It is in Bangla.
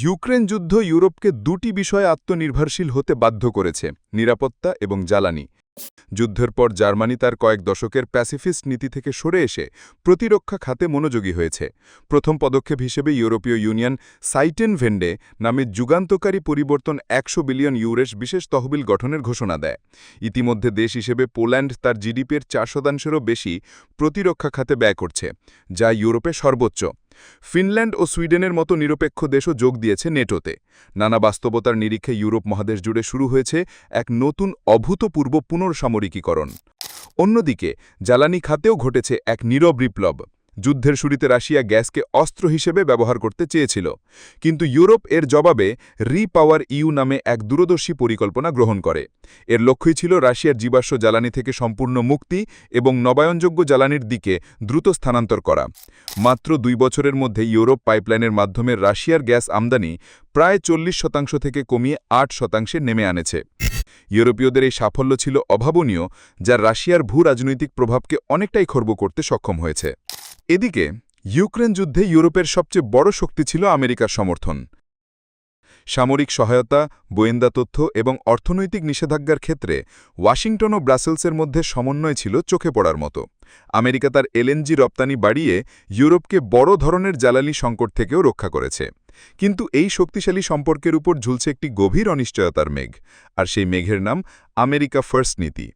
ইউক্রেন যুদ্ধ ইউরোপকে দুটি বিষয়ে আত্মনির্ভরশীল হতে বাধ্য করেছে, নিরাপত্তা এবং জ্বালানি। যুদ্ধের পর জার্মানি তার কয়েক দশকের প্যাসিফিস্ট নীতি থেকে সরে এসে প্রতিরক্ষা খাতে মনোযোগী হয়েছে। প্রথম পদক্ষেপ হিসেবে ইউরোপীয় ইউনিয়ন সাইটেন ভেন্ডে নামে যুগান্তকারী পরিবর্তন 100 বিলিয়ন ইউরের বিশেষ তহবিল গঠনের ঘোষণা দেয়। ইতিমধ্যে দেশ হিসেবে পোল্যান্ড তার জিডিপির 4%-এরও বেশি প্রতিরক্ষা খাতে ব্যয় করছে, যা ইউরোপে সর্বোচ্চ। ফিনল্যান্ড ও সুইডেনের মতো নিরপেক্ষ দেশও যোগ দিয়েছে নেটোতে। নানা বাস্তবতার নিরিখে ইউরোপ মহাদেশ জুড়ে শুরু হয়েছে এক নতুন অভূতপূর্ব পুনর্সামরিকীকরণ। অন্যদিকে জ্বালানি খাতেও ঘটেছে এক নীরব বিপ্লব। যুদ্ধের শুরুতে রাশিয়া গ্যাসকে অস্ত্র হিসেবে ব্যবহার করতে চেয়েছিল, কিন্তু ইউরোপ এর জবাবে রিপাওয়ার ইউ নামে এক দূরদর্শী পরিকল্পনা গ্রহণ করে। এর লক্ষ্যই ছিল রাশিয়ার জীবাশ্ম জ্বালানি থেকে সম্পূর্ণ মুক্তি এবং নবায়নযোগ্য জ্বালানির দিকে দ্রুত স্থানান্তর করা। মাত্র 2 বছরের মধ্যে ইউরোপ পাইপলাইনের মাধ্যমে রাশিয়ার গ্যাস আমদানি প্রায় 40% থেকে কমিয়ে 8%-এ নেমে আনেছে। ইউরোপীয়দের এই সাফল্য ছিল অভাবনীয়, যা রাশিয়ার ভূ-রাজনৈতিক প্রভাবকে অনেকটাই খর্ব করতে সক্ষম হয়েছে। এদিকে ইউক্রেন যুদ্ধে ইউরোপের সবচেয়ে বড় শক্তি ছিল আমেরিকার সমর্থন। সামরিক সহায়তা, গোয়েন্দা তথ্য এবং অর্থনৈতিক নিষেধাজ্ঞার ক্ষেত্রে ওয়াশিংটন ও ব্রাসেলসের মধ্যে সমন্বয় ছিল চোখে পড়ার মতো। আমেরিকা তার এলএনজি রপ্তানি বাড়িয়ে ইউরোপকে বড় ধরনের জ্বালানি সংকট থেকেও রক্ষা করেছে। কিন্তু এই শক্তিশালী সম্পর্কের উপর ঝুলছে একটি গভীর অনিশ্চয়তার মেঘ, আর সেই মেঘের নাম আমেরিকা ফার্স্ট নীতি।